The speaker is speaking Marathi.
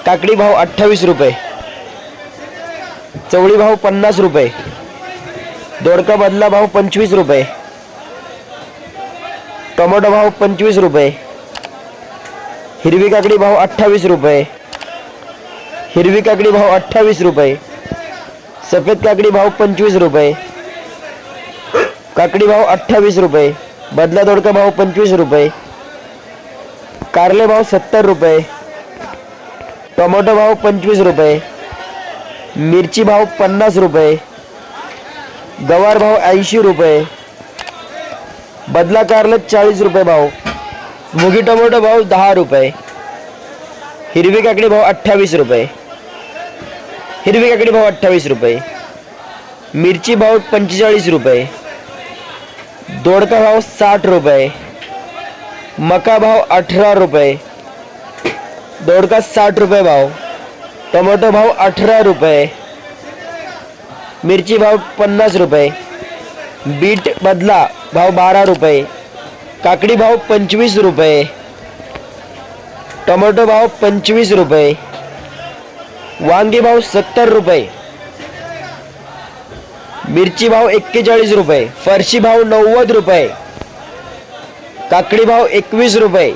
काकडी भाव 28 रुपये, चवळी भाव 50 रुपये, दोडका बदला भाव 25 रुपये, टोमॅटो भाव 25 रुपये, हिरवी काकडी भाव 28 रुपये, हिरवी काकडी भाव 28 रुपये, सफेद काकडी भाव 25 रुपये, काकडी भाव 28 रुपये, बदला दोडका भाव 25 रुपये, कारले भाव 70 रुपये, टोमॅटो भाव 25 रुपये, मिरची भाव 50 रुपये, गवार भाव 80 रुपये, बदला कारले 40 रुपये भाव, मुगी टोमॅटो भाव 10 रुपये, हिरवी काकडी भाव 28 रुपये, हिरवी काकडी भाव 28 रुपये, मिरची भाव 45 रुपये, दोडका भाव 60 रुपये, मका भाव 18 रुपये, दोडका 60 रुपये भाव, टोमॅटो भाव 18 रुपये, मिरची भाव 50 रुपये, बीट बदला भाव 12 रुपये, काकडी भाव 25 रुपये, टोमॅटो भाव 25 रुपये, वांगी भाव 70 रुपये, मिरची भाव 41 रुपये, फरशी भाव 90 रुपये, काकडी भाव 21 रुपये,